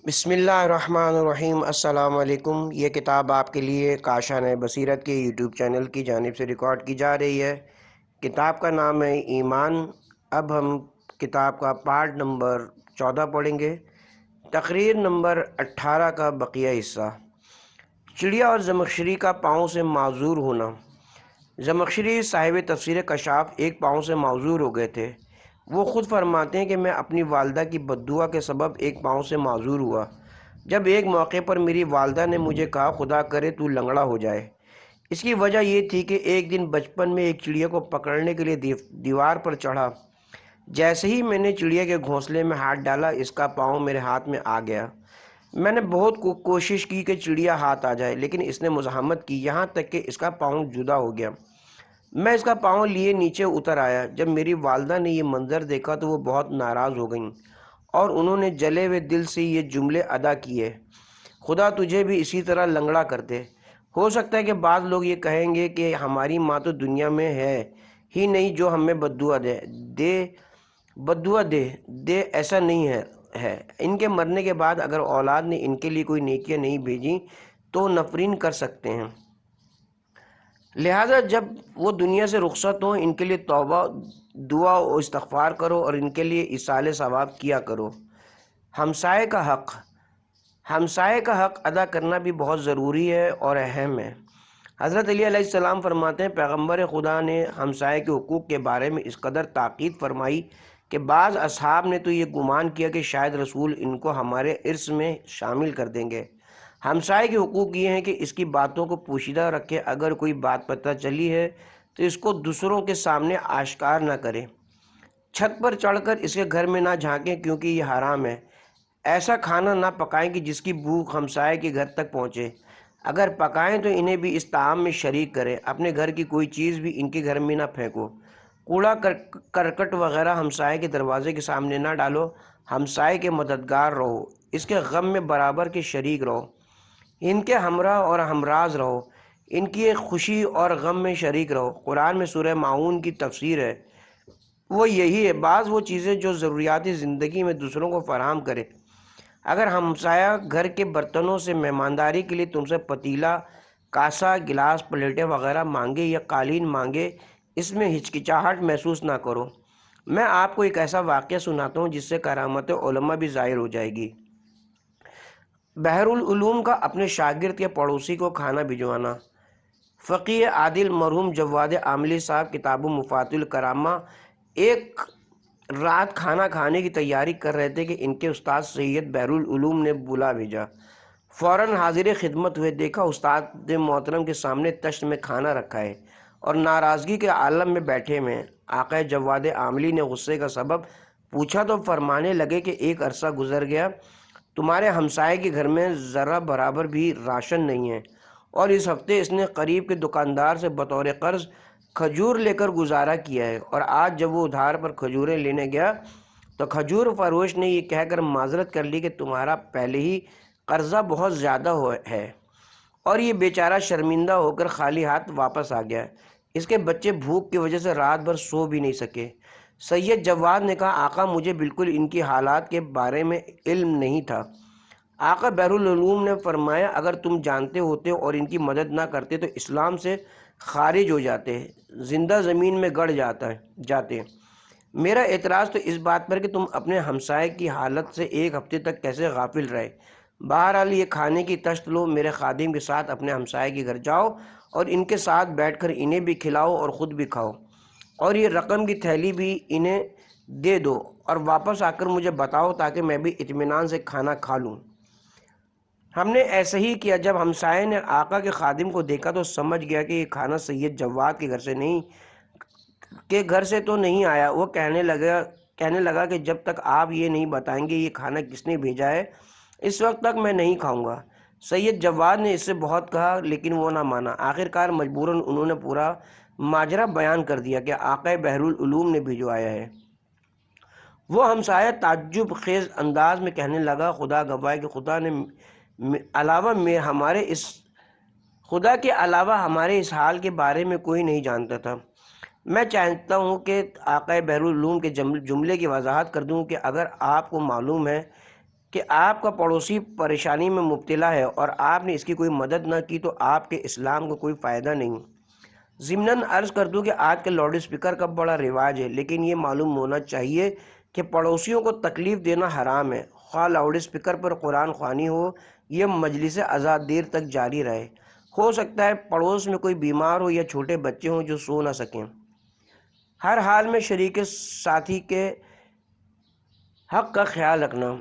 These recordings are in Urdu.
بسم اللہ الرحمن الرحیم۔ السلام علیکم۔ یہ کتاب آپ کے لیے کاشان بصیرت کے یوٹیوب چینل کی جانب سے ریکارڈ کی جا رہی ہے۔ کتاب کا نام ہے ایمان۔ اب ہم کتاب کا پارٹ نمبر 14 پڑھیں گے، تقریر نمبر 18 کا بقیہ حصہ۔ چڑیا اور زمخشری کا پاؤں سے معذور ہونا۔ زمخشری صاحب تفسیر کشاف ایک پاؤں سے معذور ہو گئے تھے۔ وہ خود فرماتے ہیں کہ میں اپنی والدہ کی بددعا کے سبب ایک پاؤں سے معذور ہوا۔ جب ایک موقع پر میری والدہ نے مجھے کہا خدا کرے تو لنگڑا ہو جائے۔ اس کی وجہ یہ تھی کہ ایک دن بچپن میں ایک چڑیا کو پکڑنے کے لیے دیوار پر چڑھا۔ جیسے ہی میں نے چڑیا کے گھونسلے میں ہاتھ ڈالا، اس کا پاؤں میرے ہاتھ میں آ گیا۔ میں نے بہت کوشش کی کہ چڑیا ہاتھ آ جائے، لیکن اس نے مزاحمت کی، یہاں تک کہ اس کا پاؤں جدا ہو گیا۔ میں اس کا پاؤں لیے نیچے اتر آیا۔ جب میری والدہ نے یہ منظر دیکھا تو وہ بہت ناراض ہو گئیں اور انہوں نے جلے ہوئے دل سے یہ جملے ادا کیے: خدا تجھے بھی اسی طرح لنگڑا کر دے۔ ہو سکتا ہے کہ بعض لوگ یہ کہیں گے کہ ہماری ماں تو دنیا میں ہے ہی نہیں جو ہمیں بددعا دے ایسا نہیں ہے۔ ان کے مرنے کے بعد اگر اولاد نے ان کے لیے کوئی نیکیاں نہیں بھیجی تو نفرین کر سکتے ہیں، لہٰذا جب وہ دنیا سے رخصت ہوں ان کے لیے توبہ، دعا و استغفار کرو اور ان کے لیے ایصال ثواب کیا کرو۔ ہمسائے کا حق۔ ہمسائے کا حق ادا کرنا بھی بہت ضروری ہے اور اہم ہے۔ حضرت علی علیہ السلام فرماتے ہیں پیغمبر خدا نے ہمسائے کے حقوق کے بارے میں اس قدر تاکید فرمائی کہ بعض اصحاب نے تو یہ گمان کیا کہ شاید رسول ان کو ہمارے ارث میں شامل کر دیں گے۔ ہمسائے کے حقوق یہ ہیں کہ اس کی باتوں کو پوشیدہ رکھے، اگر کوئی بات پتہ چلی ہے تو اس کو دوسروں کے سامنے آشکار نہ کرے۔ چھت پر چڑھ کر اس کے گھر میں نہ جھانکیں کیونکہ یہ حرام ہے۔ ایسا کھانا نہ پکائیں کہ جس کی بوک ہمسائے کے گھر تک پہنچے۔ اگر پکائیں تو انہیں بھی اس طعام میں شریک کریں۔ اپنے گھر کی کوئی چیز بھی ان کے گھر میں نہ پھینکو۔ کوڑا کرکٹ وغیرہ ہمسائے کے دروازے کے سامنے نہ ڈالو۔ ہمسائے کے مددگار رہو، اس کے غم میں برابر کے شریک رہو، ان کے ہمراہ اور ہمراز رہو، ان کی خوشی اور غم میں شریک رہو۔ قرآن میں سورہ معاون کی تفسیر ہے وہ یہی ہے، بعض وہ چیزیں جو ضروریات زندگی میں دوسروں کو فراہم کرے۔ اگر ہمسایہ گھر کے برتنوں سے مہمانداری کے لیے تم سے پتیلا، کاسا، گلاس، پلیٹیں وغیرہ مانگے یا قالین مانگے، اس میں ہچکچاہٹ محسوس نہ کرو۔ میں آپ کو ایک ایسا واقعہ سناتا ہوں جس سے کرامت علماء بھی ظاہر ہو جائے گی۔ بحر العلوم کا اپنے شاگرد یا پڑوسی کو کھانا بھجوانا۔ فقیہ عادل مرحوم جواد عاملی صاحب کتاب مفاتیح الکرامہ ایک رات کھانا کھانے کی تیاری کر رہے تھے کہ ان کے استاد سید بحر العلوم نے بلا بھیجا۔ فوراً حاضر خدمت ہوئے، دیکھا استاد محترم کے سامنے تشت میں کھانا رکھا ہے اور ناراضگی کے عالم میں بیٹھے ہوئے ہیں۔ آقا جواد عاملی نے غصے کا سبب پوچھا تو فرمانے لگے کہ ایک عرصہ گزر گیا، تمہارے ہمسائے کے گھر میں ذرہ برابر بھی راشن نہیں ہے، اور اس ہفتے اس نے قریب کے دکاندار سے بطور قرض کھجور لے کر گزارا کیا ہے، اور آج جب وہ ادھار پر کھجوریں لینے گیا تو کھجور فروش نے یہ کہہ کر معذرت کر لی کہ تمہارا پہلے ہی قرضہ بہت زیادہ ہے، اور یہ بیچارہ شرمندہ ہو کر خالی ہاتھ واپس آ گیا۔ اس کے بچے بھوک کی وجہ سے رات بھر سو بھی نہیں سکے۔ سید جواد نے کہا آقا مجھے بالکل ان کی حالات کے بارے میں علم نہیں تھا۔ آقا بحر العلوم نے فرمایا اگر تم جانتے ہوتے اور ان کی مدد نہ کرتے تو اسلام سے خارج ہو جاتے، زندہ زمین میں گڑ جاتے۔ میرا اعتراض تو اس بات پر کہ تم اپنے ہمسائے کی حالت سے ایک ہفتے تک کیسے غافل رہے۔ بہرحال یہ کھانے کی تشت لو، میرے خادم کے ساتھ اپنے ہمسائے کے گھر جاؤ اور ان کے ساتھ بیٹھ کر انہیں بھی کھلاؤ اور خود بھی کھاؤ، اور یہ رقم کی تھیلی بھی انہیں دے دو اور واپس آ کر مجھے بتاؤ تاکہ میں بھی اطمینان سے کھانا کھا لوں۔ ہم نے ایسا ہی کیا۔ جب ہمسائے نے آقا کے خادم کو دیکھا تو سمجھ گیا کہ یہ کھانا سید جواد کے گھر سے تو نہیں آیا۔ وہ کہنے لگا کہ جب تک آپ یہ نہیں بتائیں گے یہ کھانا کس نے بھیجا ہے اس وقت تک میں نہیں کھاؤں گا۔ سید جواد نے اس سے بہت کہا لیکن وہ نہ مانا۔ آخرکار مجبوراً انہوں نے پورا ماجرا بیان کر دیا کہ آقا بحر العلوم نے بھجوایا ہے۔ وہ ہمسایہ تعجب خیز انداز میں کہنے لگا خدا گواہ ہے کہ خدا کے علاوہ ہمارے اس حال کے بارے میں کوئی نہیں جانتا تھا۔ میں چاہتا ہوں کہ آقا بحر العلوم کے جملے کی وضاحت کر دوں کہ اگر آپ کو معلوم ہے کہ آپ کا پڑوسی پریشانی میں مبتلا ہے اور آپ نے اس کی کوئی مدد نہ کی تو آپ کے اسلام کو کوئی فائدہ نہیں۔ ضمناً عرض کر دوں کہ آج کے لاؤڈ اسپیکر کا بڑا رواج ہے، لیکن یہ معلوم ہونا چاہیے کہ پڑوسیوں کو تکلیف دینا حرام ہے۔ خواہ لاؤڈ اسپیکر پر قرآن خوانی ہو، یہ مجلس عزا دیر تک جاری رہے۔ ہو سکتا ہے پڑوس میں کوئی بیمار ہو یا چھوٹے بچے ہوں جو سو نہ سکیں۔ ہر حال میں شریک ساتھی کے حق کا خیال رکھنا۔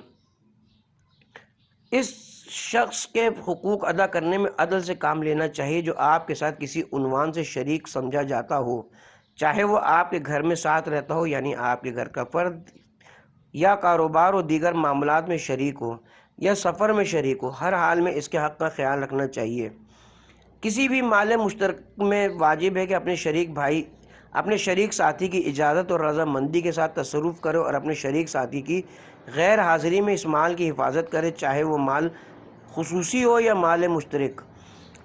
اس شخص کے حقوق ادا کرنے میں عدل سے کام لینا چاہیے جو آپ کے ساتھ کسی عنوان سے شریک سمجھا جاتا ہو، چاہے وہ آپ کے گھر میں ساتھ رہتا ہو یعنی آپ کے گھر کا فرد، یا کاروبار و دیگر معاملات میں شریک ہو، یا سفر میں شریک ہو۔ ہر حال میں اس کے حق کا خیال رکھنا چاہیے۔ کسی بھی مال مشترک میں واجب ہے کہ اپنے شریک ساتھی کی اجازت اور رضامندی کے ساتھ تصرف کرے اور اپنے شریک ساتھی کی غیر حاضری میں اس مال کی حفاظت کرے، چاہے وہ مال خصوصی ہو یا مال مشترک۔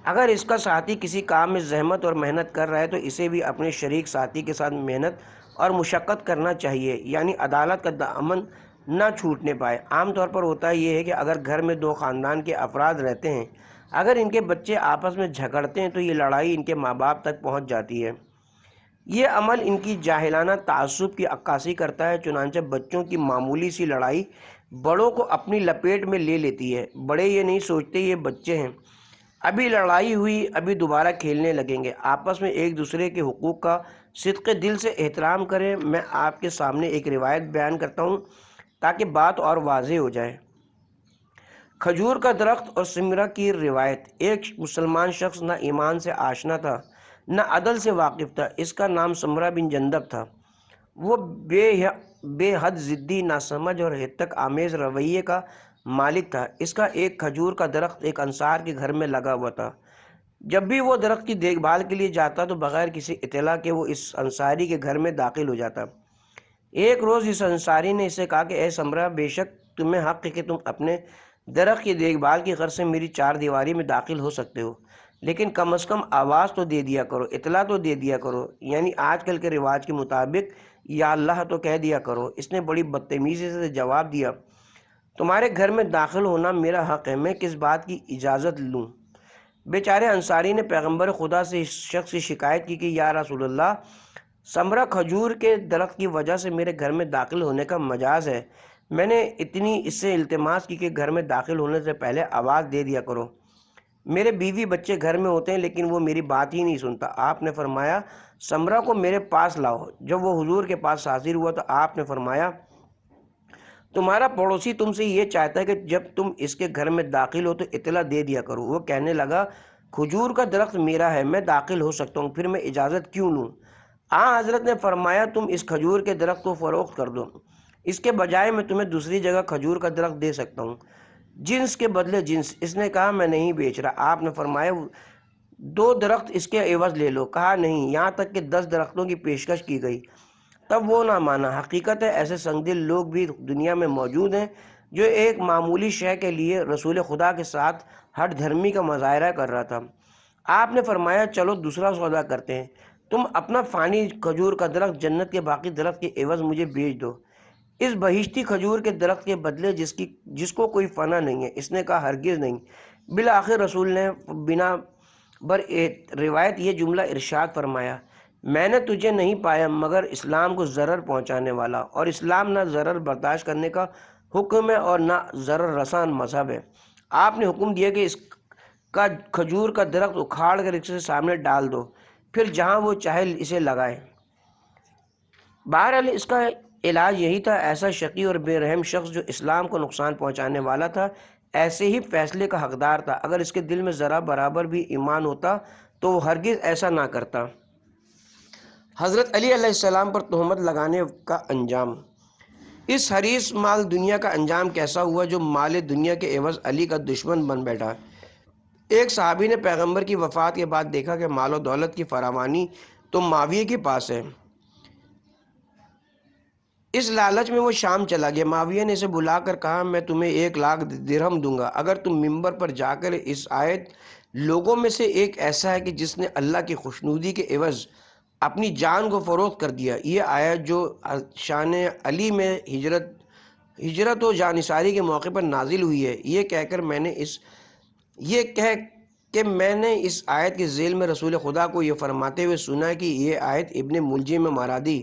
اگر اس کا ساتھی کسی کام میں زحمت اور محنت کر رہا ہے تو اسے بھی اپنے شریک ساتھی کے ساتھ محنت اور مشقت کرنا چاہیے، یعنی عدالت کا دامن نہ چھوٹنے پائے۔ عام طور پر ہوتا یہ ہے کہ اگر گھر میں دو خاندان کے افراد رہتے ہیں، اگر ان کے بچے آپس میں جھگڑتے ہیں تو یہ لڑائی ان کے ماں باپ تک پہنچ جاتی ہے۔ یہ عمل ان کی جاہلانہ تعصب کی عکاسی کرتا ہے، چنانچہ بچوں کی معمولی سی لڑائی بڑوں کو اپنی لپیٹ میں لے لیتی ہے۔ بڑے یہ نہیں سوچتے یہ بچے ہیں، ابھی لڑائی ہوئی ابھی دوبارہ کھیلنے لگیں گے۔ آپس میں ایک دوسرے کے حقوق کا صدق دل سے احترام کریں۔ میں آپ کے سامنے ایک روایت بیان کرتا ہوں تاکہ بات اور واضح ہو جائے۔ کھجور کا درخت اور سمرہ کی روایت۔ ایک مسلمان شخص نہ ایمان سے آشنا تھا نہ عدل سے واقف تھا، اس کا نام سمرہ بن جندب تھا۔ وہ بے حد ضدی، ناسمجھ اور ہتک آمیز رویے کا مالک تھا۔ اس کا ایک کھجور کا درخت ایک انصار کے گھر میں لگا ہوا تھا۔ جب بھی وہ درخت کی دیکھ بھال کے لیے جاتا تو بغیر کسی اطلاع کے وہ اس انصاری کے گھر میں داخل ہو جاتا۔ ایک روز اس انصاری نے اسے کہا کہ اے سمرہ، بے شک تمہیں حق ہے کہ تم اپنے درخت کی دیکھ بھال کی غرض سے میری چار دیواری میں داخل ہو سکتے ہو، لیکن کم از کم آواز تو دے دیا کرو، اطلاع تو دے دیا کرو، یعنی آج کل کے رواج کے مطابق یا اللہ تو کہہ دیا کرو۔ اس نے بڑی بدتمیزی سے جواب دیا، تمہارے گھر میں داخل ہونا میرا حق ہے، میں کس بات کی اجازت لوں؟ بیچارے انصاری نے پیغمبر خدا سے اس شخص کی شکایت کی کہ یا رسول اللہ، سمرہ کھجور کے درخت کی وجہ سے میرے گھر میں داخل ہونے کا مجاز ہے، میں نے اتنی اس سے التماس کی کہ گھر میں داخل ہونے سے پہلے آواز دے دیا کرو، میرے بیوی بچے گھر میں ہوتے ہیں لیکن وہ میری بات ہی نہیں سنتا۔ آپ نے فرمایا سمرہ کو میرے پاس لاؤ۔ جب وہ حضور کے پاس حاضر ہوا تو آپ نے فرمایا تمہارا پڑوسی تم سے یہ چاہتا ہے کہ جب تم اس کے گھر میں داخل ہو تو اطلاع دے دیا کرو۔ وہ کہنے لگا کھجور کا درخت میرا ہے، میں داخل ہو سکتا ہوں، پھر میں اجازت کیوں لوں؟ حضرت نے فرمایا تم اس کھجور کے درخت کو فروخت کر دو، اس کے بجائے میں تمہیں دوسری جگہ کھجور کا درخت دے سکتا ہوں، جنس کے بدلے جنس۔ اس نے کہا میں نہیں بیچ رہا۔ آپ نے فرمایا 2 درخت اس کے عوض لے لو۔ کہا نہیں، یہاں تک کہ 10 درختوں کی پیشکش کی گئی، تب وہ نہ مانا۔ حقیقت ہے ایسے سنگدل لوگ بھی دنیا میں موجود ہیں جو ایک معمولی شے کے لیے رسول خدا کے ساتھ ہٹ دھرمی کا مظاہرہ کر رہا تھا۔ آپ نے فرمایا چلو دوسرا سودا کرتے ہیں، تم اپنا فانی کھجور کا درخت جنت کے باقی درخت کے عوض مجھے بیچ دو، اس بہشتی کھجور کے درخت کے بدلے جس کو کوئی فنا نہیں ہے۔ اس نے کہا ہرگز نہیں۔ بالآخر رسول نے بنا بر روایت یہ جملہ ارشاد فرمایا میں نے تجھے نہیں پایا مگر اسلام کو ضرر پہنچانے والا، اور اسلام نہ ضرر برداشت کرنے کا حکم ہے اور نہ ضرر رسان مذہب ہے۔ آپ نے حکم دیا کہ اس کا کھجور کا درخت اکھاڑ کر اس کے سامنے ڈال دو، پھر جہاں وہ چاہے اسے لگائے۔ بہرحال اس کا علاج یہی تھا۔ ایسا شقی اور بے رحم شخص جو اسلام کو نقصان پہنچانے والا تھا ایسے ہی فیصلے کا حقدار تھا۔ اگر اس کے دل میں ذرا برابر بھی ایمان ہوتا تو وہ ہرگز ایسا نہ کرتا۔ حضرت علی علیہ السلام پر تہمت لگانے کا انجام۔ اس حریص مال دنیا کا انجام کیسا ہوا جو مال دنیا کے عوض علی کا دشمن بن بیٹھا۔ ایک صحابی نے پیغمبر کی وفات کے بعد دیکھا کہ مال و دولت کی فراوانی تو معاویہ کے پاس ہے، اس لالچ میں وہ شام چلا گیا۔ معاویہ نے اسے بلا کر کہا میں تمہیں 1,00,000 درہم دوں گا اگر تم ممبر پر جا کر اس آیت لوگوں میں سے ایک ایسا ہے کہ جس نے اللہ کی خوشنودی کے عوض اپنی جان کو فروخت کر دیا، یہ آیت جو شان علی میں ہجرت ہجرت و جانثاری کے موقع پر نازل ہوئی ہے۔ یہ کہہ کہ میں نے اس آیت کے ذیل میں رسول خدا کو یہ فرماتے ہوئے سنا کہ یہ آیت ابن ملجم مرادی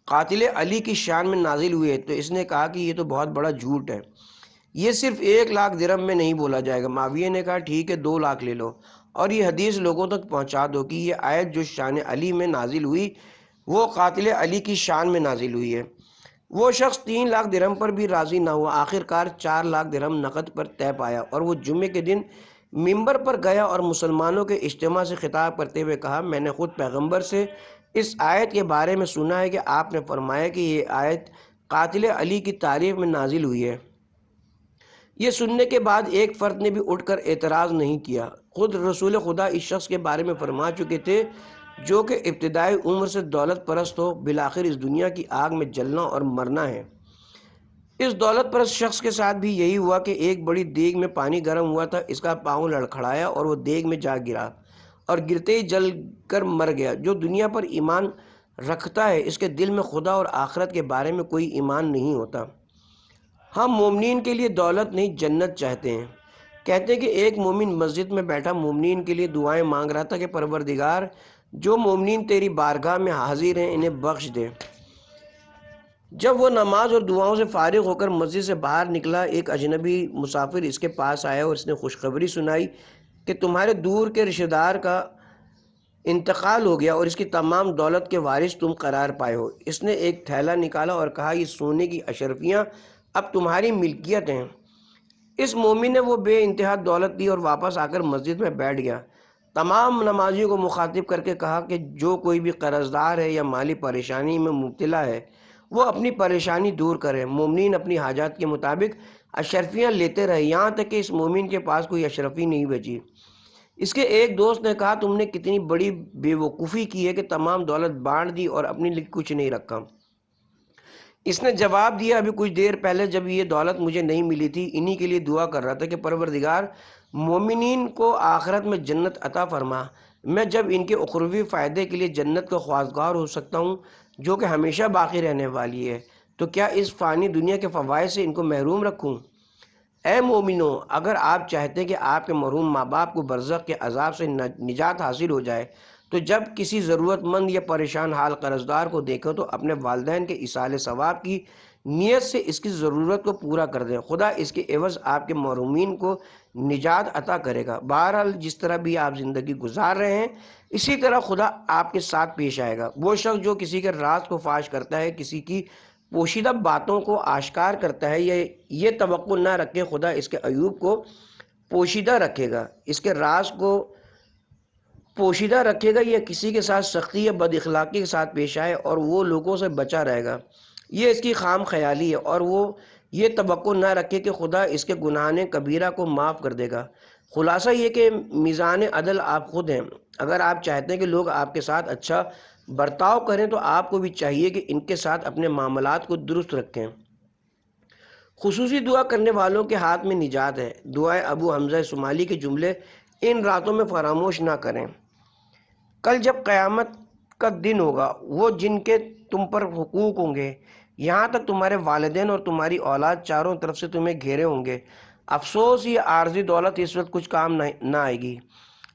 قاتل علی کی شان میں نازل ہوئی ہے، تو اس نے کہا کہ یہ تو بہت بڑا جھوٹ ہے، یہ صرف 1,00,000 درہم میں نہیں بولا جائے گا۔ معاویہ نے کہا ٹھیک ہے 2,00,000 لے لو اور یہ حدیث لوگوں تک پہنچا دو کہ یہ آیت جو شان علی میں نازل ہوئی وہ قاتل علی کی شان میں نازل ہوئی ہے۔ وہ شخص 3,00,000 درہم پر بھی راضی نہ ہوا، آخر کار 4,00,000 درہم نقد پر طے پایا اور وہ جمعے کے دن ممبر پر گیا اور مسلمانوں کے اجتماع سے خطاب کرتے ہوئے کہا، میں نے خود پیغمبر سے اس آیت کے بارے میں سنا ہے کہ آپ نے فرمایا کہ یہ آیت قاتل علی کی تعریف میں نازل ہوئی ہے۔ یہ سننے کے بعد ایک فرد نے بھی اٹھ کر اعتراض نہیں کیا۔ خود رسول خدا اس شخص کے بارے میں فرما چکے تھے جو کہ ابتدائی عمر سے دولت پرست ہو، بالآخر اس دنیا کی آگ میں جلنا اور مرنا ہے۔ اس دولت پرست شخص کے ساتھ بھی یہی ہوا کہ ایک بڑی دیگ میں پانی گرم ہوا تھا، اس کا پاؤں لڑکھڑایا اور وہ دیگ میں جا گرا اور گرتے ہی جل کر مر گیا۔ جو دنیا پر ایمان رکھتا ہے اس کے دل میں خدا اور آخرت کے بارے میں کوئی ایمان نہیں ہوتا۔ ہم مومنین کے لیے دولت نہیں جنت چاہتے ہیں۔ کہتے ہیں کہ ایک مومن مسجد میں بیٹھا مومنین کے لیے دعائیں مانگ رہا تھا کہ پروردگار جو مومنین تیری بارگاہ میں حاضر ہیں انہیں بخش دے۔ جب وہ نماز اور دعاؤں سے فارغ ہو کر مسجد سے باہر نکلا، ایک اجنبی مسافر اس کے پاس آیا اور اس نے خوشخبری سنائی کہ تمہارے دور کے رشتہ دار کا انتقال ہو گیا اور اس کی تمام دولت کے وارث تم قرار پائے ہو۔ اس نے ایک تھیلا نکالا اور کہا یہ سونے کی اشرفیاں اب تمہاری ملکیت ہیں۔ اس مومن نے وہ بے انتہا دولت دی اور واپس آ کر مسجد میں بیٹھ گیا۔ تمام نمازیوں کو مخاطب کر کے کہا کہ جو کوئی بھی قرض دار ہے یا مالی پریشانی میں مبتلا ہے وہ اپنی پریشانی دور کرے۔ مومنین اپنی حاجات کے مطابق اشرفیاں لیتے رہے یہاں تک کہ اس مومن کے پاس کوئی اشرفی نہیں بچی۔ اس کے ایک دوست نے کہا تم نے کتنی بڑی بے وقوفی کی ہے کہ تمام دولت بانٹ دی اور اپنے لیے کچھ نہیں رکھا۔ اس نے جواب دیا ابھی کچھ دیر پہلے جب یہ دولت مجھے نہیں ملی تھی انہی کے لیے دعا کر رہا تھا کہ پروردگار مومنین کو آخرت میں جنت عطا فرما۔ میں جب ان کے اخروی فائدے کے لیے جنت کا خواستگار ہو سکتا ہوں جو کہ ہمیشہ باقی رہنے والی ہے، تو کیا اس فانی دنیا کے فوائد سے ان کو محروم رکھوں؟ اے مومنو، اگر آپ چاہتے کہ آپ کے مرحوم ماں باپ کو برزخ کے عذاب سے نجات حاصل ہو جائے تو جب کسی ضرورت مند یا پریشان حال قرض دار کو دیکھو تو اپنے والدین کے ایصال ثواب کی نیت سے اس کی ضرورت کو پورا کر دیں، خدا اس کے عوض آپ کے محرومین کو نجات عطا کرے گا۔ بہرحال جس طرح بھی آپ زندگی گزار رہے ہیں اسی طرح خدا آپ کے ساتھ پیش آئے گا۔ وہ شخص جو کسی کے راز کو فاش کرتا ہے، کسی کی پوشیدہ باتوں کو آشکار کرتا ہے، یہ توقع نہ رکھے خدا اس کے عیوب کو پوشیدہ رکھے گا، اس کے راز کو پوشیدہ رکھے گا، یا کسی کے ساتھ سختی یا بد اخلاقی کے ساتھ پیش آئے اور وہ لوگوں سے بچا رہے گا، یہ اس کی خام خیالی ہے، اور وہ یہ توقع نہ رکھے کہ خدا اس کے گناہ کبیرہ کو معاف کر دے گا۔ خلاصہ یہ کہ میزان عدل آپ خود ہیں۔ اگر آپ چاہتے ہیں کہ لوگ آپ کے ساتھ اچھا برتاؤ کریں تو آپ کو بھی چاہیے کہ ان کے ساتھ اپنے معاملات کو درست رکھیں۔ خصوصی دعا کرنے والوں کے ہاتھ میں نجات ہے۔ دعائے ابو حمزہ صومالی کے جملے ان راتوں میں فراموش نہ کریں۔ کل جب قیامت کا دن ہوگا وہ جن کے تم پر حقوق ہوں گے، یہاں تک تمہارے والدین اور تمہاری اولاد چاروں طرف سے تمہیں گھیرے ہوں گے۔ افسوس یہ عارضی دولت اس وقت کچھ کام نہ آئے گی۔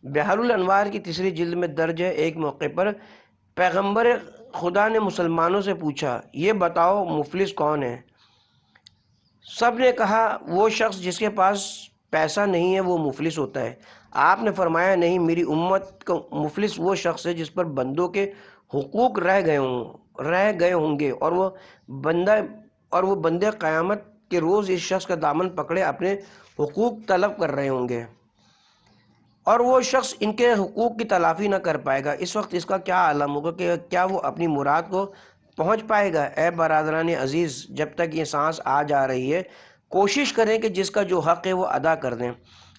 بحر الانوار کی 3 جلد میں درج ہے، ایک موقع پر پیغمبر خدا نے مسلمانوں سے پوچھا یہ بتاؤ مفلس کون ہے؟ سب نے کہا وہ شخص جس کے پاس پیسہ نہیں ہے وہ مفلس ہوتا ہے۔ آپ نے فرمایا نہیں، میری امت کا مفلس وہ شخص ہے جس پر بندوں کے حقوق رہ گئے ہوں گے اور وہ بندے قیامت کے روز اس شخص کا دامن پکڑے اپنے حقوق طلب کر رہے ہوں گے اور وہ شخص ان کے حقوق کی تلافی نہ کر پائے گا۔ اس وقت اس کا کیا عالم ہوگا کہ کیا وہ اپنی مراد کو پہنچ پائے گا؟ اے برادران عزیز، جب تک یہ سانس آ جا رہی ہے کوشش کریں کہ جس کا جو حق ہے وہ ادا کر دیں۔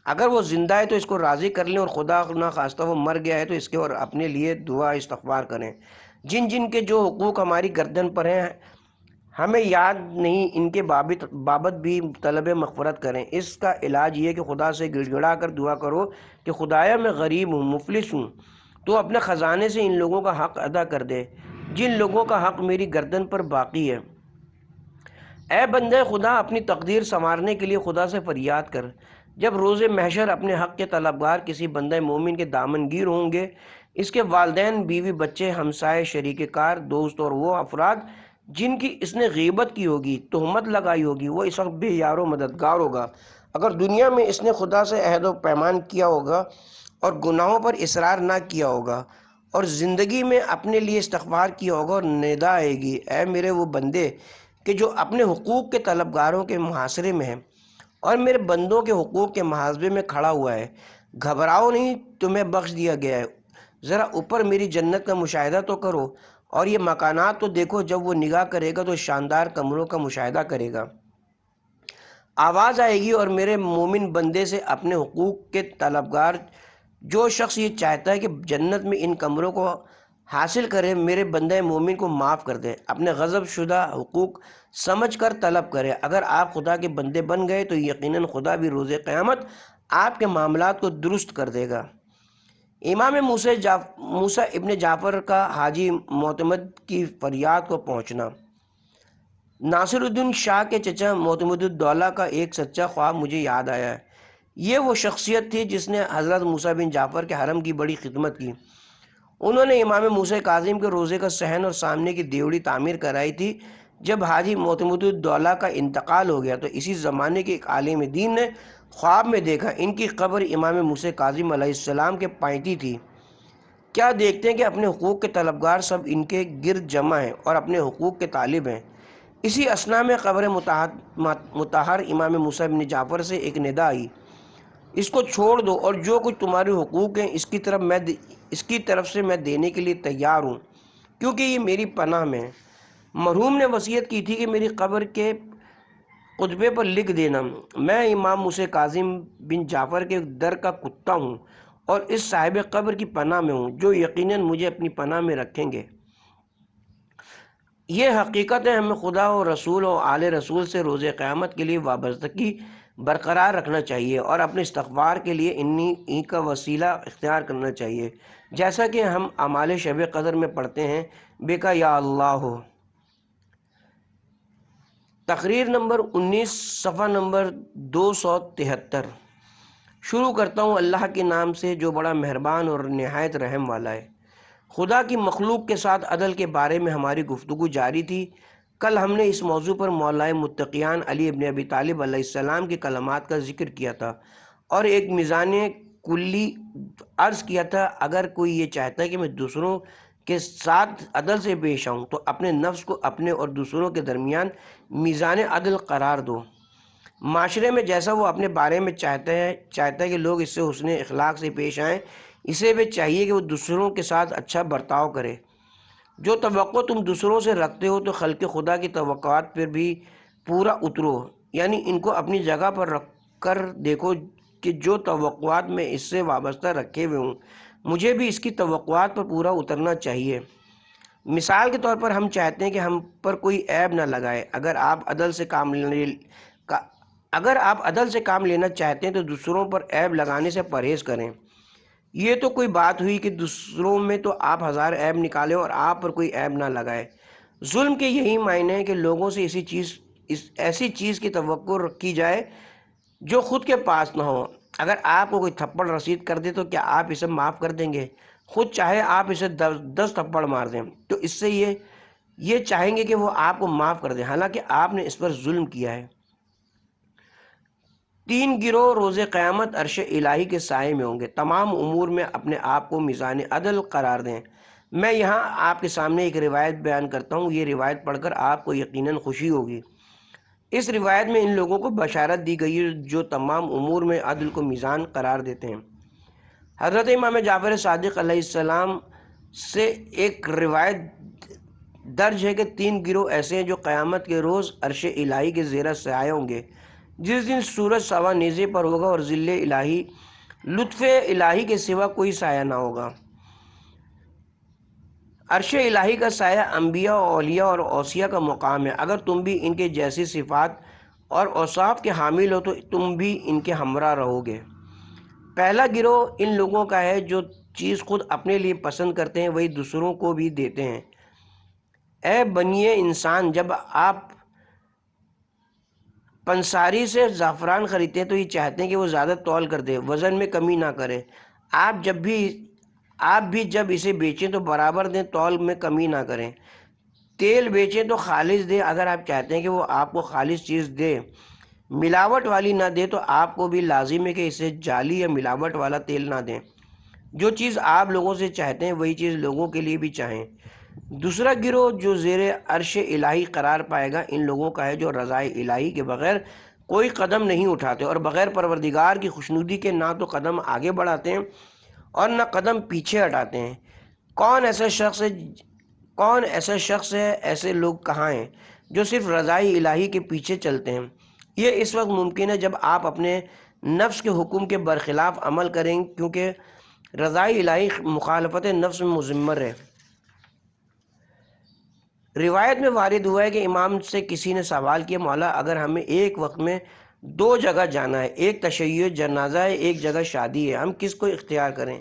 اگر وہ زندہ ہے تو اس کو راضی کر لیں، اور خدا نہ خواستہ وہ مر گیا ہے تو اس کے اور اپنے لیے دعا استغفار کریں۔ جن کے جو حقوق ہماری گردن پر ہیں ہمیں یاد نہیں، ان کے بابت بھی طلب مغفرت کریں۔ اس کا علاج یہ کہ خدا سے گڑ گڑا کر دعا کرو کہ خدایا میں غریب ہوں، مفلس ہوں، تو اپنے خزانے سے ان لوگوں کا حق ادا کر دے جن لوگوں کا حق میری گردن پر باقی ہے۔ اے بندے خدا، اپنی تقدیر سنوارنے کے لیے خدا سے فریاد کر۔ جب روز محشر اپنے حق کے طلبگار کسی بندہ مومن کے دامن گیر ہوں گے، اس کے والدین، بیوی، بچے، ہمسائے، شریک کار، دوست اور وہ افراد جن کی اس نے غیبت کی ہوگی، تہمت لگائی ہوگی، وہ اس وقت بے یار و مددگار ہوگا۔ اگر دنیا میں اس نے خدا سے عہد و پیمان کیا ہوگا اور گناہوں پر اصرار نہ کیا ہوگا، اور زندگی میں اپنے لیے استغفار کیا ہوگا، اور ندا آئے گی، اے میرے وہ بندے کہ جو اپنے حقوق کے طلبگاروں کے محاصرے میں ہیں اور میرے بندوں کے حقوق کے محاسبے میں کھڑا ہوا ہے، گھبراؤ نہیں، تمہیں بخش دیا گیا ہے۔ ذرا اوپر میری جنت کا مشاہدہ تو کرو، اور یہ مکانات تو دیکھو۔ جب وہ نگاہ کرے گا تو شاندار کمروں کا مشاہدہ کرے گا۔ آواز آئے گی اور میرے مومن بندے سے اپنے حقوق کے طلبگار، جو شخص یہ چاہتا ہے کہ جنت میں ان کمروں کو حاصل کرے، میرے بندہ مومن کو معاف کر دے، اپنے غضب شدہ حقوق سمجھ کر طلب کرے۔ اگر آپ خدا کے بندے بن گئے تو یقیناً خدا بھی روز قیامت آپ کے معاملات کو درست کر دے گا۔ امام موسیٰ ابن جعفر کا حاجی معتمد کی فریاد کو پہنچنا۔ ناصر الدین شاہ کے چچا معتمد الدولہ کا ایک سچا خواب مجھے یاد آیا ہے۔ یہ وہ شخصیت تھی جس نے حضرت موسیٰ بن جعفر کے حرم کی بڑی خدمت کی۔ انہوں نے امام موسیٰ کاظم کے روضے کا صحن اور سامنے کی دیوڑی تعمیر کرائی تھی۔ جب حاجی معتمد الدولہ کا انتقال ہو گیا تو اسی زمانے کے ایک عالم دین نے خواب میں دیکھا ان کی قبر امام موسیٰ کاظم علیہ السلام کے پائنتی تھی۔ کیا دیکھتے ہیں کہ اپنے حقوق کے طلبگار سب ان کے گرد جمع ہیں اور اپنے حقوق کے طالب ہیں۔ اسی اثنا میں قبر مطہر امام موسیٰ بن جعفر سے ایک ندا آئی، اس کو چھوڑ دو اور جو کچھ تمہارے حقوق ہیں اس کی طرف سے میں دینے کے لیے تیار ہوں، کیونکہ یہ میری پناہ میں ہے۔ مرحوم نے وصیت کی تھی کہ میری قبر کے خطبے پر لکھ دینا، میں امام موسیٰ کاظم بن جعفر کے در کا کتا ہوں اور اس صاحب قبر کی پناہ میں ہوں، جو یقیناً مجھے اپنی پناہ میں رکھیں گے۔ یہ حقیقت ہے، ہمیں خدا و رسول و آل رسول سے روز قیامت کے لیے وابستگی برقرار رکھنا چاہیے اور اپنے استغفار کے لیے انہی کا وسیلہ اختیار کرنا چاہیے، جیسا کہ ہم اعمال شب قدر میں پڑھتے ہیں، بے کا یا اللہ ہو۔ تقریر نمبر 19، صفحہ نمبر 273۔ شروع کرتا ہوں اللہ کے نام سے جو بڑا مہربان اور نہایت رحم والا ہے۔ خدا کی مخلوق کے ساتھ عدل کے بارے میں ہماری گفتگو جاری تھی۔ کل ہم نے اس موضوع پر مولا متقیان علی ابن ابی طالب علیہ السلام کے کلمات کا ذکر کیا تھا اور ایک میزان کلی عرض کیا تھا۔ اگر کوئی یہ چاہتا ہے کہ میں دوسروں کے ساتھ عدل سے پیش آؤں تو اپنے نفس کو اپنے اور دوسروں کے درمیان میزان عدل قرار دو۔ معاشرے میں جیسا وہ اپنے بارے میں چاہتا ہے کہ لوگ اس سے حسن اخلاق سے پیش آئیں، اسے بھی چاہیے کہ وہ دوسروں کے ساتھ اچھا برتاؤ کرے۔ جو توقع تم دوسروں سے رکھتے ہو تو خلق خدا کی توقعات پر بھی پورا اترو، یعنی ان کو اپنی جگہ پر رکھ کر دیکھو کہ جو توقعات میں اس سے وابستہ رکھے ہوئے ہوں، مجھے بھی اس کی توقعات پر پورا اترنا چاہیے۔ مثال کے طور پر ہم چاہتے ہیں کہ ہم پر کوئی عیب نہ لگائے۔ اگر آپ عدل سے کام لینا چاہتے ہیں تو دوسروں پر عیب لگانے سے پرہیز کریں۔ یہ تو کوئی بات ہوئی کہ دوسروں میں تو آپ ہزار عیب نکالیں اور آپ پر کوئی عیب نہ لگائے۔ ظلم کے یہی معنی ہے کہ لوگوں سے ایسی چیز کی توقع رکھی جائے جو خود کے پاس نہ ہو۔ اگر آپ کو کوئی تھپڑ رسید کر دے تو کیا آپ اسے معاف کر دیں گے؟ خود چاہے آپ اسے 10 تھپڑ مار دیں تو اس سے یہ چاہیں گے کہ وہ آپ کو معاف کر دیں، حالانکہ آپ نے اس پر ظلم کیا ہے۔ 3 گروہ روز قیامت عرش الہی کے سائے میں ہوں گے۔ تمام امور میں اپنے آپ کو میزان عدل قرار دیں۔ میں یہاں آپ کے سامنے ایک روایت بیان کرتا ہوں، یہ روایت پڑھ کر آپ کو یقیناً خوشی ہوگی۔ اس روایت میں ان لوگوں کو بشارت دی گئی ہے جو تمام امور میں عدل کو میزان قرار دیتے ہیں۔ حضرت امام جعفر صادق علیہ السلام سے ایک روایت درج ہے کہ 3 گروہ ایسے ہیں جو قیامت کے روز عرش الہی کے زیر سایہ ہوں گے، جس دن سورج سوا نیزے پر ہوگا اور ظل الہی، لطف الہی کے سوا کوئی سایہ نہ ہوگا۔ عرش الہی کا سایہ انبیاء، اولیاء اور اوصیاء کا مقام ہے۔ اگر تم بھی ان کے جیسی صفات اور اوصاف کے حامل ہو تو تم بھی ان کے ہمراہ رہو گے۔ پہلا گروہ ان لوگوں کا ہے جو چیز خود اپنے لیے پسند کرتے ہیں وہی دوسروں کو بھی دیتے ہیں۔ اے بنی انسان، جب آپ پنساری سے زعفران خریدتے ہیں تو یہ چاہتے ہیں کہ وہ زیادہ تول کر دے، وزن میں کمی نہ کرے۔ آپ بھی جب اسے بیچیں تو برابر دیں، تول میں کمی نہ کریں۔ تیل بیچیں تو خالص دیں، اگر آپ چاہتے ہیں کہ وہ آپ کو خالص چیز دے، ملاوٹ والی نہ دے، تو آپ کو بھی لازم ہے کہ اسے جعلی یا ملاوٹ والا تیل نہ دیں۔ جو چیز آپ لوگوں سے چاہتے ہیں وہی چیز لوگوں کے لیے بھی چاہیں۔ دوسرا گروہ جو زیر عرش الہی قرار پائے گا ان لوگوں کا ہے جو رضائے الہی کے بغیر کوئی قدم نہیں اٹھاتے اور بغیر پروردگار کی خوشنودی کے نہ تو قدم آگے بڑھاتے ہیں اور نہ قدم پیچھے ہٹاتے ہیں۔ کون ایسا شخص ہے، ایسے لوگ کہاں ہیں جو صرف رضائے الہی کے پیچھے چلتے ہیں؟ یہ اس وقت ممکن ہے جب آپ اپنے نفس کے حکم کے برخلاف عمل کریں، کیونکہ رضائے الہی مخالفت نفس میں مضمر ہے۔ روایت میں وارد ہوا ہے کہ امام سے کسی نے سوال کیا، مولا اگر ہمیں ایک وقت میں 2 جگہ جانا ہے، ایک تشیع جنازہ ہے، ایک جگہ شادی ہے، ہم کس کو اختیار کریں؟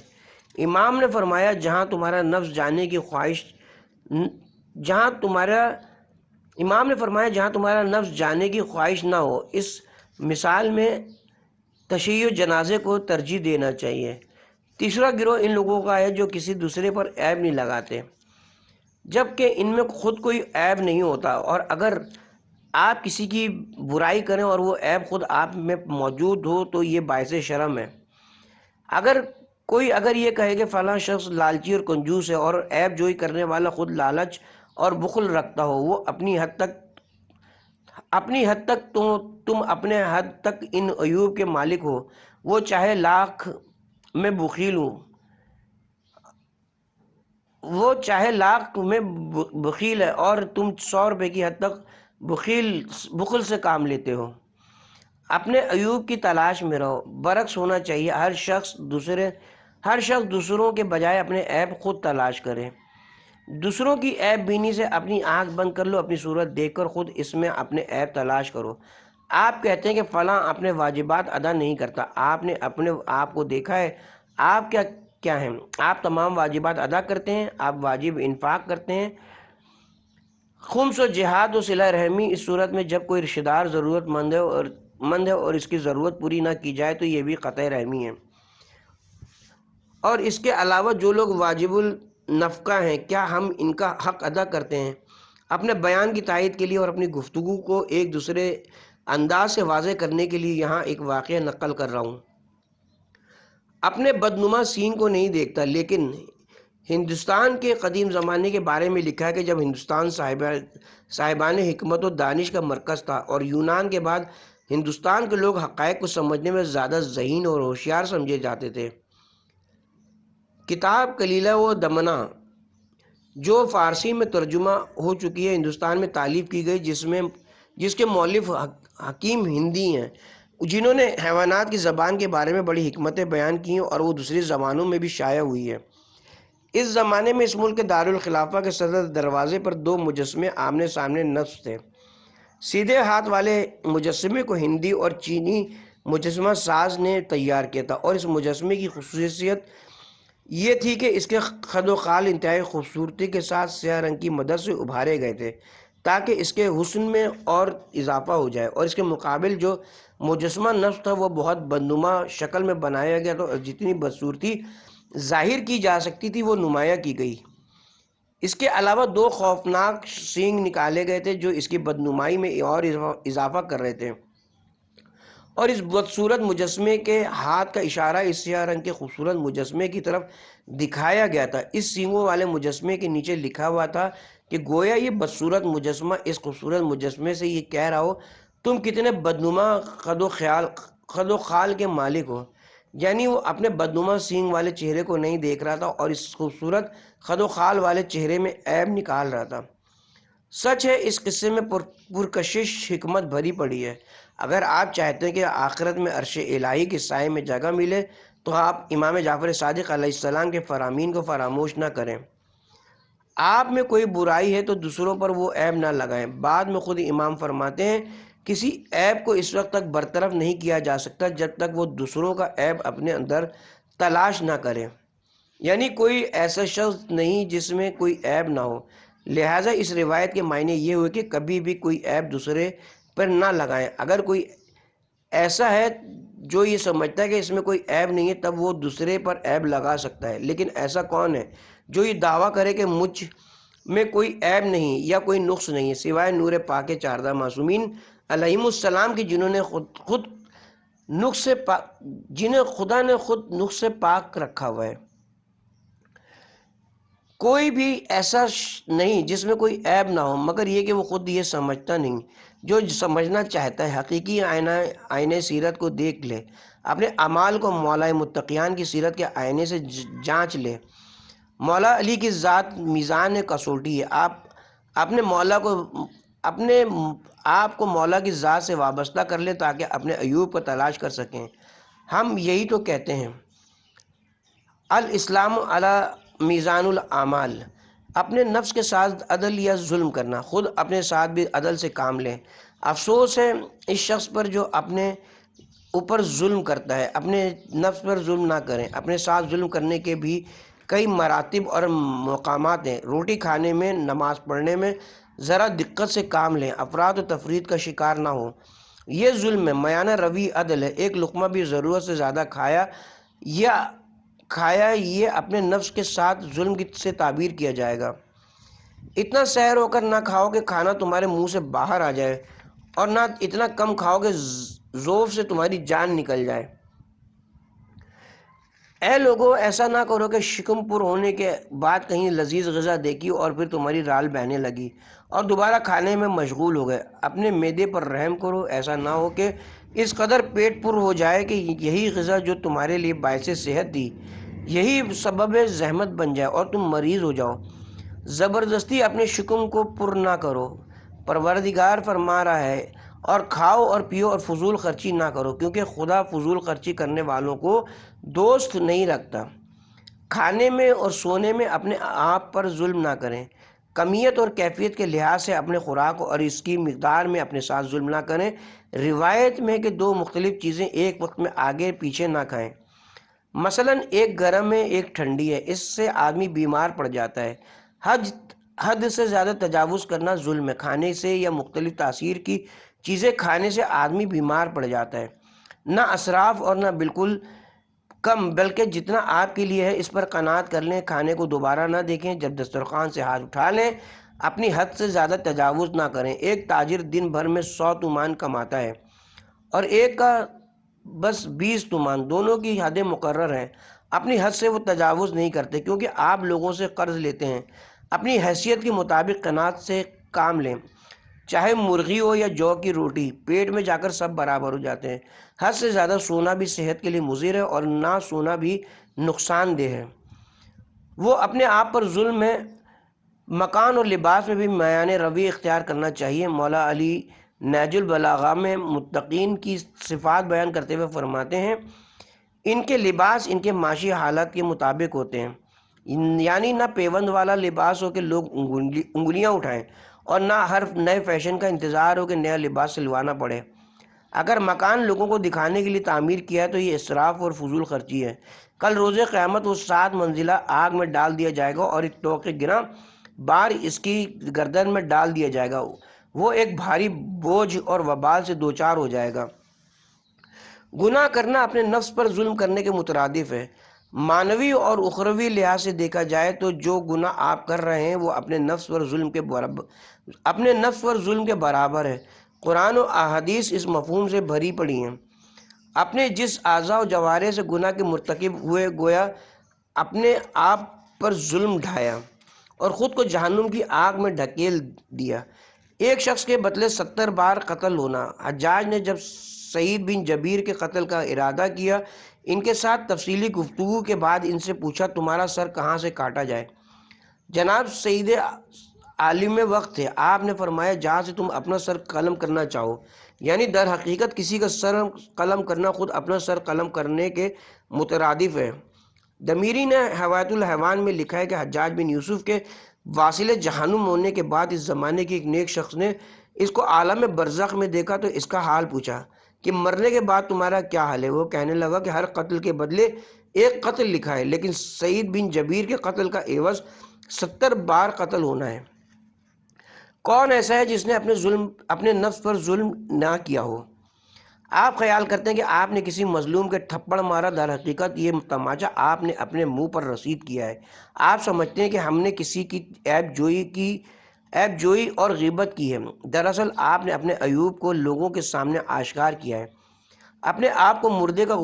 امام نے فرمایا جہاں تمہارا نفس جانے کی خواہش نہ ہو، اس مثال میں تشیع جنازے کو ترجیح دینا چاہیے۔ تیسرا گروہ ان لوگوں کا ہے جو کسی دوسرے پر عیب نہیں لگاتے جبکہ ان میں خود کوئی عیب نہیں ہوتا، اور اگر آپ کسی کی برائی کریں اور وہ عیب خود آپ میں موجود ہو تو یہ باعث شرم ہے۔ اگر یہ کہے کہ فلاں شخص لالچی اور کنجوس ہے اور عیب جوئی کرنے والا خود لالچ اور بخل رکھتا ہو، وہ اپنی حد تک تم اپنے حد تک ان عیوب کے مالک ہو، وہ چاہے لاکھ میں بخیل ہے اور تم 100 روپے کی حد تک بخل سے کام لیتے ہو۔ اپنے عیوب کی تلاش میں رہو، برعکس ہونا چاہیے۔ ہر شخص دوسروں کے بجائے اپنے عیب خود تلاش کرے۔ دوسروں کی عیب بینی سے اپنی آنکھ بند کر لو، اپنی صورت دیکھ کر خود اس میں اپنے عیب تلاش کرو۔ آپ کہتے ہیں کہ فلاں اپنے واجبات ادا نہیں کرتا، آپ نے اپنے آپ کو دیکھا ہے؟ آپ کیا ہیں؟ آپ تمام واجبات ادا کرتے ہیں، آپ واجب انفاق کرتے ہیں، خمس و جہاد و صلہ رحمی۔ اس صورت میں جب کوئی رشتہ دار ضرورت مند ہے اور اس کی ضرورت پوری نہ کی جائے تو یہ بھی قطع رحمی ہے۔ اور اس کے علاوہ جو لوگ واجب النفقہ ہیں، کیا ہم ان کا حق ادا کرتے ہیں؟ اپنے بیان کی تائید کے لیے اور اپنی گفتگو کو ایک دوسرے انداز سے واضح کرنے کے لیے یہاں ایک واقعہ نقل کر رہا ہوں۔ اپنے بدنما سین کو نہیں دیکھتا، لیکن ہندوستان کے قدیم زمانے کے بارے میں لکھا ہے کہ جب ہندوستان صاحبان حکمت و دانش کا مرکز تھا اور یونان کے بعد ہندوستان کے لوگ حقائق کو سمجھنے میں زیادہ ذہین اور ہوشیار سمجھے جاتے تھے۔ کتاب کلیلہ و دمنہ جو فارسی میں ترجمہ ہو چکی ہے، ہندوستان میں تالیف کی گئی، جس کے مؤلف حکیم ہندی ہیں جنہوں نے حیوانات کی زبان کے بارے میں بڑی حکمتیں بیان کی ہیں اور وہ دوسری زبانوں میں بھی شائع ہوئی ہے۔ اس زمانے میں اس ملک کے دارالخلافہ کے صدر دروازے پر 2 مجسمے آمنے سامنے نصب تھے۔ سیدھے ہاتھ والے مجسمے کو ہندی اور چینی مجسمہ ساز نے تیار کیا تھا، اور اس مجسمے کی خصوصیت یہ تھی کہ اس کے خد و خال انتہائی خوبصورتی کے ساتھ سیاہ رنگ کی مدد سے ابھارے گئے تھے تاکہ اس کے حسن میں اور اضافہ ہو جائے، اور اس کے مقابل جو مجسمہ نصب تھا وہ بہت بدنما شکل میں بنایا گیا تھا اور جتنی بدصورتی ظاہر کی جا سکتی تھی وہ نمایاں کی گئی۔ اس کے علاوہ 2 خوفناک سینگ نکالے گئے تھے جو اس کی بدنمائی میں اور اضافہ کر رہے تھے، اور اس بدصورت مجسمے کے ہاتھ کا اشارہ اس سیاہ رنگ کے خوبصورت مجسمے کی طرف دکھایا گیا تھا۔ اس سینگوں والے مجسمے کے نیچے لکھا ہوا تھا کہ گویا یہ بدصورت مجسمہ اس خوبصورت مجسمے سے یہ کہہ رہا ہو تم کتنے بدنما خد و خال کے مالک ہو، یعنی وہ اپنے بدنما سینگ والے چہرے کو نہیں دیکھ رہا تھا اور اس خوبصورت خد و خال والے چہرے میں عیب نکال رہا تھا۔ سچ ہے اس قصے میں پرکشش حکمت بھری پڑی ہے۔ اگر آپ چاہتے ہیں کہ آخرت میں عرش الہی کے سائے میں جگہ ملے تو آپ امام جعفر صادق علیہ السلام کے فرامین کو فراموش نہ کریں۔ آپ میں کوئی برائی ہے تو دوسروں پر وہ عیب نہ لگائیں۔ بعد میں خود امام فرماتے ہیں کسی عیب کو اس وقت تک برطرف نہیں کیا جا سکتا جب تک وہ دوسروں کا عیب اپنے اندر تلاش نہ کرے، یعنی کوئی ایسا شخص نہیں جس میں کوئی عیب نہ ہو۔ لہٰذا اس روایت کے معنی یہ ہوئے کہ کبھی بھی کوئی عیب دوسرے پر نہ لگائیں۔ اگر کوئی ایسا ہے جو یہ سمجھتا ہے کہ اس میں کوئی عیب نہیں ہے، تب وہ دوسرے پر عیب لگا سکتا ہے، لیکن ایسا کون ہے جو یہ دعویٰ کرے کہ مجھ میں کوئی عیب نہیں یا کوئی نقص نہیں ہے سوائے نور پاک چاردہ معصومین علیہم السلام کی، جنہوں نے خود نقص سے جنہیں خدا نے خود نقص سے پاک رکھا ہوا ہے۔ کوئی بھی ایسا نہیں جس میں کوئی عیب نہ ہو، مگر یہ کہ وہ خود یہ سمجھتا نہیں۔ جو سمجھنا چاہتا ہے حقیقی آئینہ سیرت کو دیکھ لے، اپنے اعمال کو مولا متقیان کی سیرت کے آئینے سے جانچ لے۔ مولا علی کی ذات میزان کسوٹی ہے۔ آپ اپنے مولا کو اپنے آپ کو مولا کی ذات سے وابستہ کر لیں تاکہ اپنے عیوب کو تلاش کر سکیں۔ ہم یہی تو کہتے ہیں، الاسلام علی میزان الاعمال، اپنے نفس کے ساتھ عدل یا ظلم کرنا، خود اپنے ساتھ بھی عدل سے کام لیں۔ افسوس ہے اس شخص پر جو اپنے اوپر ظلم کرتا ہے۔ اپنے نفس پر ظلم نہ کریں۔ اپنے ساتھ ظلم کرنے کے بھی کئی مراتب اور مقامات ہیں۔ روٹی کھانے میں، نماز پڑھنے میں ذرا دقت سے کام لیں، افراط و تفرید کا شکار نہ ہو، یہ ظلم ہے۔ میانہ روی عدل ہے۔ ایک لقمہ بھی ضرورت سے زیادہ کھایا یہ اپنے نفس کے ساتھ ظلم سے تعبیر کیا جائے گا۔ اتنا سحر ہو کر نہ کھاؤ کہ کھانا تمہارے منہ سے باہر آ جائے، اور نہ اتنا کم کھاؤ کہ ذوف سے تمہاری جان نکل جائے۔ اے لوگو، ایسا نہ کرو کہ شکم پر ہونے کے بعد کہیں لذیذ غذا دیکھی اور پھر تمہاری رال بہنے لگی اور دوبارہ کھانے میں مشغول ہو گئے۔ اپنے معدے پر رحم کرو، ایسا نہ ہو کہ اس قدر پیٹ پر ہو جائے کہ یہی غذا جو تمہارے لیے باعث صحت تھی، یہی سبب زحمت بن جائے اور تم مریض ہو جاؤ۔ زبردستی اپنے شکم کو پر نہ کرو، پروردگار فرما رہا ہے، اور کھاؤ اور پیو اور فضول خرچی نہ کرو، کیونکہ خدا فضول خرچی کرنے والوں کو دوست نہیں رکھتا۔ کھانے میں اور سونے میں اپنے آپ پر ظلم نہ کریں۔ کمیت اور کیفیت کے لحاظ سے اپنے خوراک اور اس کی مقدار میں اپنے ساتھ ظلم نہ کریں۔ روایت میں کہ دو مختلف چیزیں ایک وقت میں آگے پیچھے نہ کھائیں۔ مثلا ایک گرم ہے، ایک ٹھنڈی ہے، اس سے آدمی بیمار پڑ جاتا ہے۔ حد سے زیادہ تجاوز کرنا ظلم ہے۔ کھانے سے یا مختلف تاثیر کی چیزیں کھانے سے آدمی بیمار پڑ جاتا ہے۔ نہ اسراف اور نہ بالکل کم، بلکہ جتنا آپ کے لیے ہے اس پر قناعت کر لیں۔ کھانے کو دوبارہ نہ دیکھیں، جب دسترخوان سے ہاتھ اٹھا لیں اپنی حد سے زیادہ تجاوز نہ کریں۔ ایک تاجر دن بھر میں 100 تومان کماتا ہے اور ایک کا بس 20 تومان، دونوں کی حدیں مقرر ہیں۔ اپنی حد سے وہ تجاوز نہیں کرتے، کیونکہ آپ لوگوں سے قرض لیتے ہیں۔ اپنی حیثیت کے مطابق قناعت سے کام لیں، چاہے مرغی ہو یا جو کی روٹی، پیٹ میں جا کر سب برابر ہو جاتے ہیں۔ حد سے زیادہ سونا بھی صحت کے لیے مضر ہے اور نہ سونا بھی نقصان دہ ہے۔ وہ اپنے آپ پر ظلم ہے۔ مکان اور لباس میں بھی میان روی اختیار کرنا چاہیے۔ مولا علی نہج البلاغہ میں متقین کی صفات بیان کرتے ہوئے فرماتے ہیں، ان کے لباس ان کے معاشی حالت کے مطابق ہوتے ہیں، یعنی نہ پیوند والا لباس ہو کہ لوگ انگلیاں اٹھائیں، اور نہ ہر نئے فیشن کا انتظار ہو کہ نیا لباس سلوانا پڑے۔ اگر مکان لوگوں کو دکھانے کے لیے تعمیر کیا ہے تو یہ اسراف اور فضول خرچی ہے۔ کل روز قیامت وہ 7 منزلہ آگ میں ڈال دیا جائے گا اور ایک توق گراں بار اس کی گردن میں ڈال دیا جائے گا۔ وہ ایک بھاری بوجھ اور وبال سے دوچار ہو جائے گا۔ گناہ کرنا اپنے نفس پر ظلم کرنے کے مترادف ہے۔ معنوی اور اخروی لحاظ سے دیکھا جائے تو جو گناہ آپ کر رہے ہیں وہ اپنے نفس پر ظلم کے برابر ہے۔ قرآن و احادیث اس مفہوم سے بھری پڑی ہیں۔ اپنے جس اعضاء و جوارح سے گناہ کے مرتکب ہوئے، گویا اپنے آپ پر ظلم ڈھایا اور خود کو جہنم کی آگ میں ڈھکیل دیا۔ ایک شخص کے بدلے 70 بار قتل ہونا۔ حجاج نے جب سعید بن جبیر کے قتل کا ارادہ کیا، ان کے ساتھ تفصیلی گفتگو کے بعد ان سے پوچھا، تمہارا سر کہاں سے کاٹا جائے؟ جناب سعید عالم وقت تھے، آپ نے فرمایا جہاں سے تم اپنا سر قلم کرنا چاہو، یعنی در حقیقت کسی کا سر قلم کرنا خود اپنا سر قلم کرنے کے مترادف ہے۔ دمیری نے حوایت الحیوان میں لکھا ہے کہ حجاج بن یوسف کے واصل جہنم ہونے کے بعد اس زمانے کے ایک نیک شخص نے اس کو عالم برزخ میں دیکھا تو اس کا حال پوچھا کہ مرنے کے بعد تمہارا کیا حال ہے؟ وہ کہنے لگا کہ ہر قتل کے بدلے ایک قتل لکھا ہے، لیکن سعید بن جبیر کے قتل کا عوض 70 بار قتل ہونا ہے۔ کون ایسا ہے جس نے اپنے نفس پر ظلم نہ کیا ہو؟ آپ خیال کرتے ہیں کہ آپ نے کسی مظلوم کے تھپڑ مارا، در حقیقت یہ تماچا آپ نے اپنے منہ پر رسید کیا ہے۔ آپ سمجھتے ہیں کہ ہم نے کسی کی عیب جوئی اور غیبت کی ہے، دراصل آپ نے اپنے عیوب کو لوگوں کے سامنے آشکار کیا ہے، اپنے آپ کو مردے کا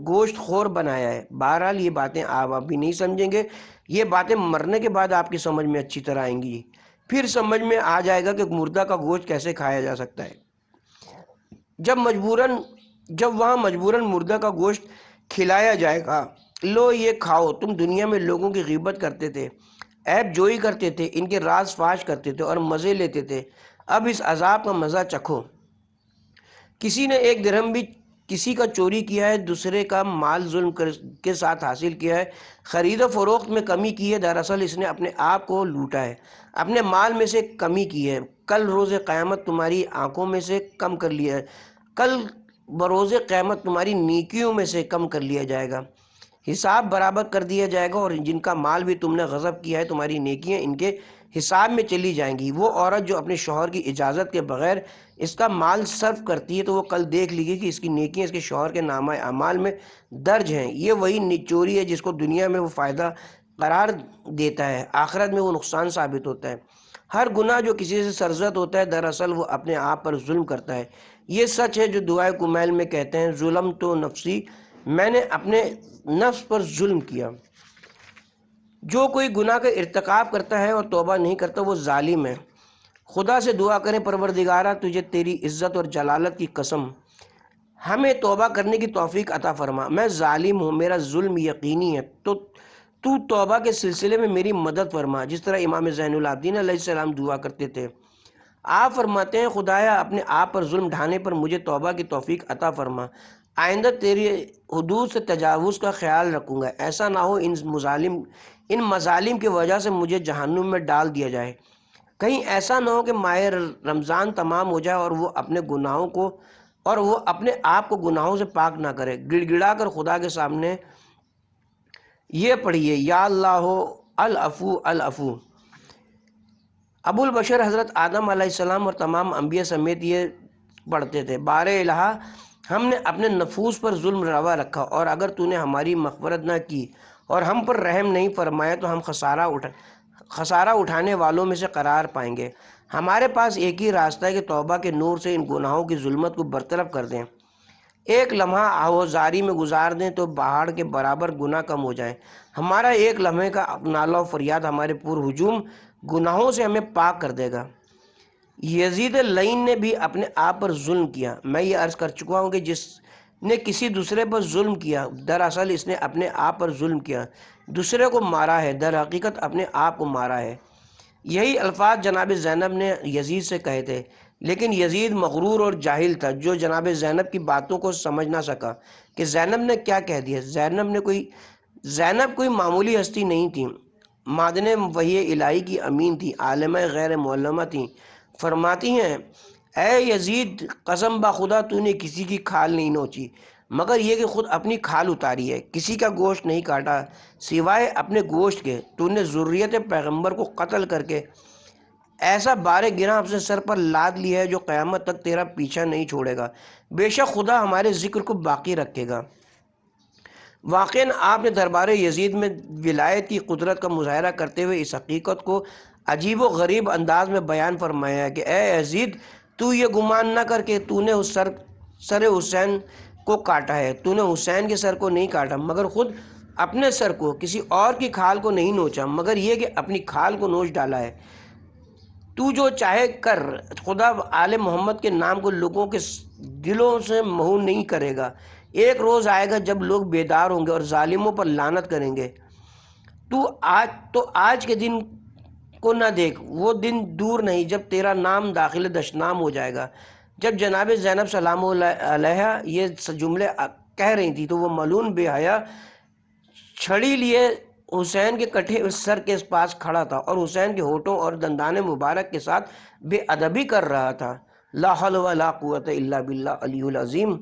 گوشت خور بنایا ہے۔ بہرحال یہ باتیں آپ ابھی نہیں سمجھیں گے، یہ باتیں مرنے کے بعد آپ کی سمجھ میں اچھی طرح آئیں گی، پھر سمجھ میں آ جائے گا کہ مردہ کا گوشت کیسے کھایا جا سکتا ہے۔ جب وہاں مجبوراً مردہ کا گوشت کھلایا جائے گا، لو یہ کھاؤ۔ تم دنیا میں لوگوں کی غیبت کرتے تھے، عیب جوئی کرتے تھے، ان کے راز فاش کرتے تھے اور مزے لیتے تھے، اب اس عذاب کا مزہ چکھو۔ کسی نے ایک درہم بھی کسی کا چوری کیا ہے، دوسرے کا مال ظلم کے ساتھ حاصل کیا ہے، خرید و فروخت میں کمی کی ہے، دراصل اس نے اپنے آپ کو لوٹا ہے، اپنے مال میں سے کمی کی ہے۔ کل روز قیامت تمہاری آنکھوں میں سے کم کر لیا ہے، کل بروز قیامت تمہاری نیکیوں میں سے کم کر لیا جائے گا، حساب برابر کر دیا جائے گا، اور جن کا مال بھی تم نے غصب کیا ہے، تمہاری نیکیاں ان کے حساب میں چلی جائیں گی۔ وہ عورت جو اپنے شوہر کی اجازت کے بغیر اس کا مال صرف کرتی ہے، تو وہ کل دیکھ لے گی کہ اس کی نیکیاں اس کے شوہر کے نامہ اعمال میں درج ہیں۔ یہ وہی چوری ہے جس کو دنیا میں وہ فائدہ قرار دیتا ہے، آخرت میں وہ نقصان ثابت ہوتا ہے۔ ہر گناہ جو کسی سے سرزد ہوتا ہے، دراصل وہ اپنے آپ پر ظلم کرتا ہے۔ یہ سچ ہے جو دعائے کمیل میں کہتے ہیں، ظلم تو نفسی، میں نے اپنے نفس پر ظلم کیا۔ جو کوئی گناہ کا ارتکاب کرتا ہے اور توبہ نہیں کرتا، وہ ظالم ہے۔ خدا سے دعا کریں، پروردگارہ تجھے تیری عزت اور جلالت کی قسم ہمیں توبہ کرنے کی توفیق عطا فرما، میں ظالم ہوں، میرا ظلم یقینی ہے، تو توبہ کے سلسلے میں میری مدد فرما، جس طرح امام زین العابدین علیہ السلام دعا کرتے تھے۔ آپ فرماتے ہیں، خدایا اپنے آپ پر ظلم ڈھانے پر مجھے توبہ کی توفیق عطا فرما، آئندہ تیری حدود سے تجاوز کا خیال رکھوں گا، ایسا نہ ہو ان مظالم کی وجہ سے مجھے جہنم میں ڈال دیا جائے، کہیں ایسا نہ ہو کہ ماہ رمضان تمام ہو جائے اور وہ اپنے آپ کو گناہوں سے پاک نہ کرے۔ گڑ گڑا کر خدا کے سامنے یہ پڑھیے، یا اللہ العفو العفو۔ ابو البشر حضرت آدم علیہ السلام اور تمام انبیاء سمیت یہ پڑھتے تھے، بار الہ ہم نے اپنے نفوس پر ظلم روا رکھا، اور اگر تو نے ہماری مغفرت نہ کی اور ہم پر رحم نہیں فرمایا تو ہم خسارہ اٹھانے والوں میں سے قرار پائیں گے۔ ہمارے پاس ایک ہی راستہ ہے کہ توبہ کے نور سے ان گناہوں کی ظلمت کو برطرف کر دیں، ایک لمحہ آہوزاری میں گزار دیں تو پہاڑ کے برابر گناہ کم ہو جائیں۔ ہمارا ایک لمحے کا نالہ و فریاد ہمارے پر ہجوم گناہوں سے ہمیں پاک کر دے گا۔ یزید لعین نے بھی اپنے آپ پر ظلم کیا۔ میں یہ عرض کر چکا ہوں کہ جس نے کسی دوسرے پر ظلم کیا، دراصل اس نے اپنے آپ پر ظلم کیا، دوسرے کو مارا ہے، در حقیقت اپنے آپ کو مارا ہے۔ یہی الفاظ جناب زینب نے یزید سے کہے تھے، لیکن یزید مغرور اور جاہل تھا، جو جناب زینب کی باتوں کو سمجھ نہ سکا کہ زینب نے کیا کہہ دیا۔ زینب کوئی معمولی ہستی نہیں تھی، معدن وحی الہی کی امین تھی، عالمہ غیر معلمہ تھی۔ فرماتی ہیں، اے یزید، قسم بخدا تو نے کسی کی کھال نہیں نوچی مگر یہ کہ خود اپنی کھال اتاری ہے، کسی کا گوشت نہیں کاٹا سوائے اپنے گوشت کے، تو نے ذریت پیغمبر کو قتل کر کے ایسا بار گناہ اپنے سر پر لاد لیا ہے جو قیامت تک تیرا پیچھا نہیں چھوڑے گا، بے شک خدا ہمارے ذکر کو باقی رکھے گا۔ واقعاً آپ نے دربار یزید میں ولایت کی قدرت کا مظاہرہ کرتے ہوئے اس حقیقت کو عجیب و غریب انداز میں بیان فرمایا ہے کہ اے یزید، تو یہ گمان نہ کر کہ تو نے اس سر حسین کو کاٹا ہے، تو نے حسین کے سر کو نہیں کاٹا مگر خود اپنے سر کو، کسی اور کی کھال کو نہیں نوچا مگر یہ کہ اپنی کھال کو نوچ ڈالا ہے۔ تو جو چاہے کر، خدا آل محمد کے نام کو لوگوں کے دلوں سے محو نہیں کرے گا۔ ایک روز آئے گا جب لوگ بیدار ہوں گے اور ظالموں پر لعنت کریں گے۔ تو آج کے دن کو نہ دیکھ، وہ دن دور نہیں جب تیرا نام داخل دشنام ہو جائے گا۔ جب جناب زینب سلام اللہ علیہا یہ جملے کہہ رہی تھی تو وہ ملعون بے حیا چھڑی لیے حسین کے کٹے سر کے پاس کھڑا تھا اور حسین کے ہونٹوں اور دندان مبارک کے ساتھ بے ادبی کر رہا تھا۔ لا حول ولا قوت الا باللہ العلی العظیم۔